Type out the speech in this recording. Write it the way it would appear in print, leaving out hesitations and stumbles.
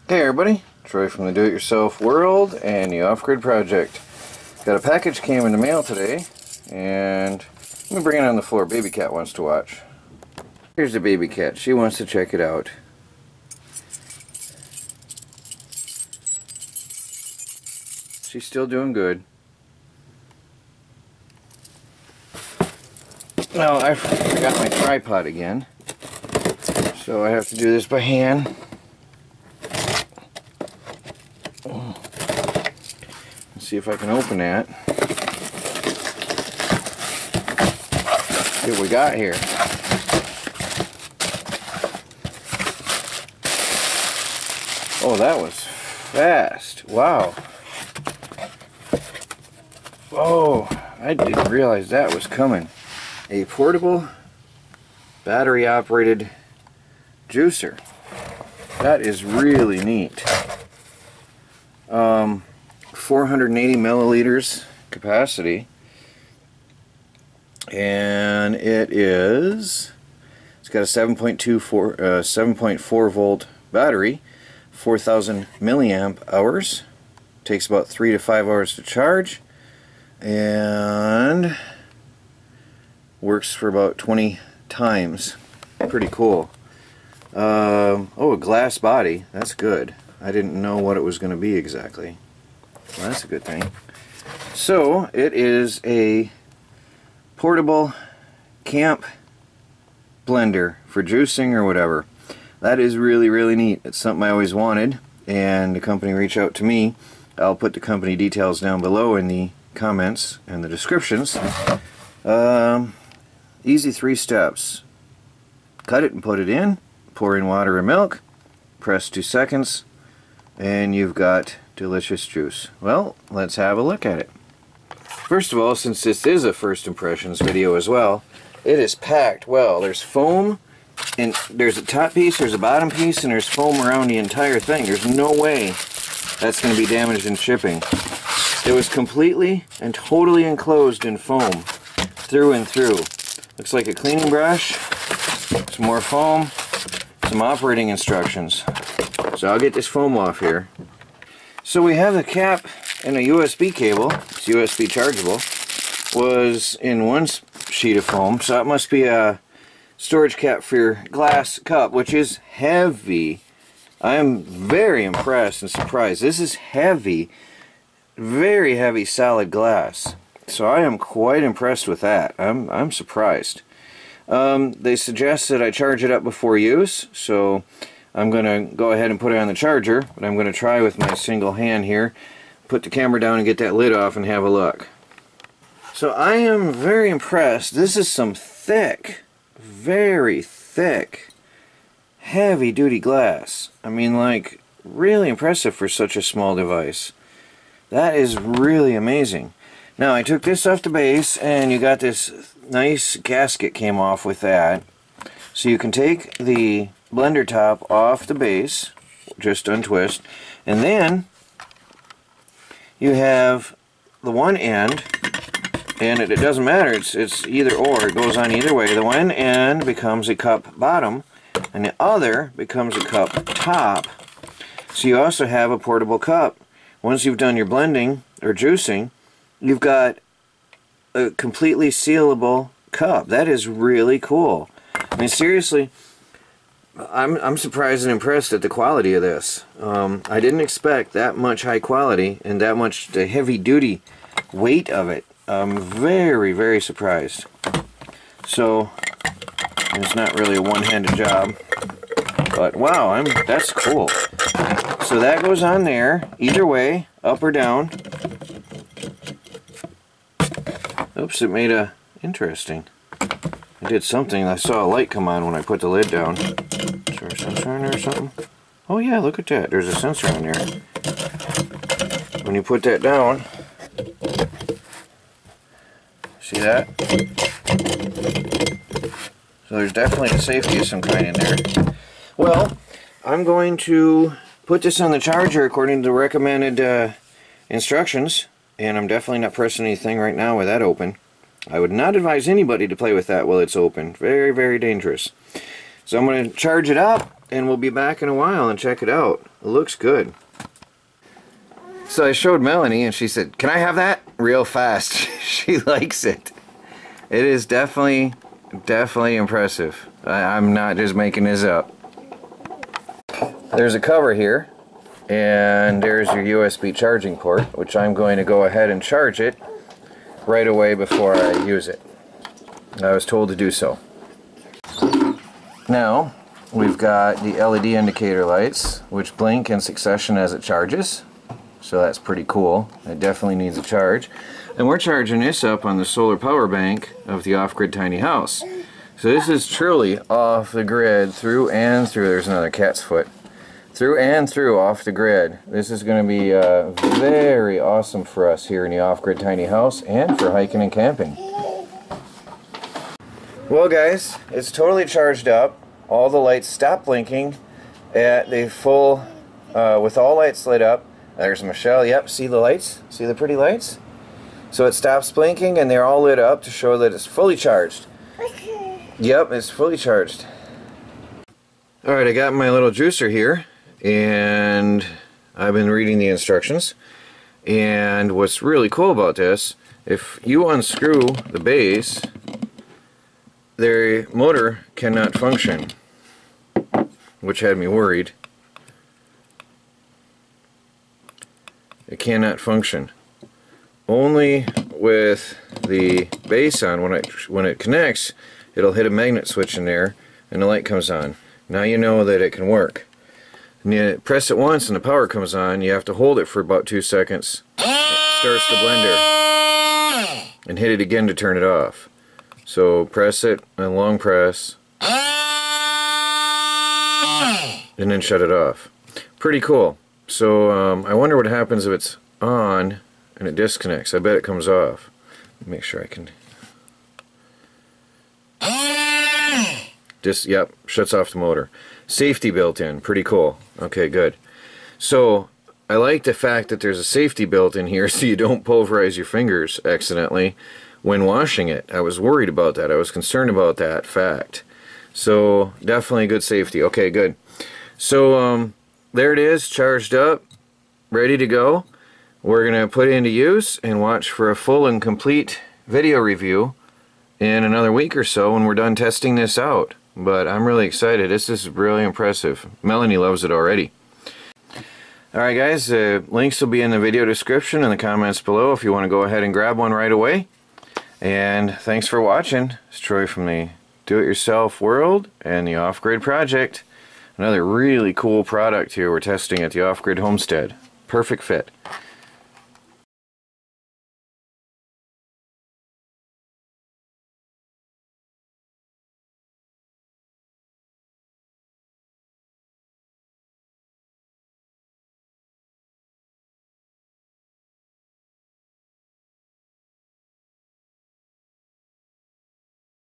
Hey everybody, Troy from the Do-It-Yourself World and the Off-Grid Project. Got a package came in the mail today, and let me bring it on the floor. Baby cat wants to watch. Here's the baby cat. She wants to check it out. She's still doing good. Now I forgot my tripod again, so I have to do this by hand. See if I can open that. See what we got here. Oh, that was fast. Wow. Oh, I didn't realize that was coming. A portable battery operated juicer. That is really neat. 480 milliliters capacity, and it's got a 7.4 volt battery, 4,000 milliamp hours, takes about 3 to 5 hours to charge, and works for about 20 times. Pretty cool. Oh, a glass body, that's good. I didn't know what it was going to be exactly. Well, that's a good thing. So, it is a portable camp blender for juicing or whatever. That is really, really neat. It's something I always wanted, and the company reached out to me. I'll put the company details down below in the comments and the descriptions. Easy 3 steps. Cut it and put it in. Pour in water or milk. Press 2 seconds. And you've got delicious juice. Well, let's have a look at it. First of all, since this is a first impressions video as well, it is packed well. There's foam, and there's a top piece, there's a bottom piece, and there's foam around the entire thing. There's no way that's going to be damaged in shipping. It was completely and totally enclosed in foam, through and through. Looks like a cleaning brush, some more foam, some operating instructions. So I'll get this foam off here. So we have the cap and a USB cable. It's USB chargeable. Was in one sheet of foam, so it must be a storage cap for your glass cup, which is heavy. I am very impressed and surprised. This is heavy, very heavy solid glass. So I am quite impressed with that. I'm surprised. They suggest that I charge it up before use, so I'm going to go ahead and put it on the charger, but I'm going to try with my single hand here, put the camera down and get that lid off and have a look. So I am very impressed. This is some thick, very thick, heavy duty glass. I mean, like, really impressive for such a small device. That is really amazing. Now I took this off the base, and you got this nice gasket came off with that. So you can take the blender top off the base, just untwist, and then you have the one end, and it doesn't matter, it's either or, it goes on either way. The one end becomes a cup bottom, and the other becomes a cup top. So you also have a portable cup. Once you've done your blending or juicing, you've got a completely sealable cup. That is really cool. I mean, seriously, I'm surprised and impressed at the quality of this. I didn't expect that much high quality and that much the heavy duty weight of it. I'm very, very surprised. So it's not really a one-handed job, but wow, that's cool. So that goes on there either way, up or down. Oops, it made a interesting. I did something. I saw a light come on when I put the lid down. Is there a sensor in there or something? Oh yeah, look at that. There's a sensor on there. When you put that down, see that? So there's definitely a safety of some kind in there. Well, I'm going to put this on the charger according to the recommended instructions, and I'm definitely not pressing anything right now with that open. I would not advise anybody to play with that while it's open. Very, very dangerous. So I'm going to charge it up, and we'll be back in a while and check it out. It looks good. So I showed Melanie and she said, "Can I have that?" Real fast. She likes it. It is definitely impressive. I'm not just making this up. There's a cover here, and there's your USB charging port, which I'm going to go ahead and charge it right away before I use it. I was told to do so. Now, we've got the LED indicator lights, which blink in succession as it charges. So that's pretty cool. It definitely needs a charge. And we're charging this up on the solar power bank of the off-grid tiny house. So this is truly off the grid, through and through. There's another cat's foot. Through and through, off the grid. This is going to be very awesome for us here in the off-grid tiny house and for hiking and camping. Well guys, it's totally charged up. All the lights stop blinking at the full, with all lights lit up. There's Michelle. Yep, see the lights? See the pretty lights? So it stops blinking and they're all lit up to show that it's fully charged. Yep, it's fully charged. Alright, I got my little juicer here, and I've been reading the instructions. And what's really cool about this, if you unscrew the base, the motor cannot function, which had me worried. It cannot function. Only with the base on, when it connects, it'll hit a magnet switch in there and the light comes on. Now you know that it can work. And you press it once and the power comes on. You have to hold it for about 2 seconds. It starts the blender. And hit it again to turn it off. So press it and long press. And then shut it off. Pretty cool. So I wonder what happens if it's on and it disconnects. I bet it comes off. Make sure I can... Yep, shuts off the motor. Safety built in, pretty cool. Okay, good. So I like the fact that there's a safety built in here so you don't pulverize your fingers accidentally when washing it. I was worried about that. I was concerned about that fact. So definitely good safety. Okay, good. So there it is, charged up, ready to go. We're going to put it into use and watch for a full and complete video review in another week or so when we're done testing this out. But I'm really excited. This is really impressive. Melanie loves it already. Alright guys, links will be in the video description and the comments below if you want to go ahead and grab one right away. And thanks for watching. It's Troy from the Do-It-Yourself World and the Off-Grid Project. Another really cool product here we're testing at the Off-Grid Homestead. Perfect fit.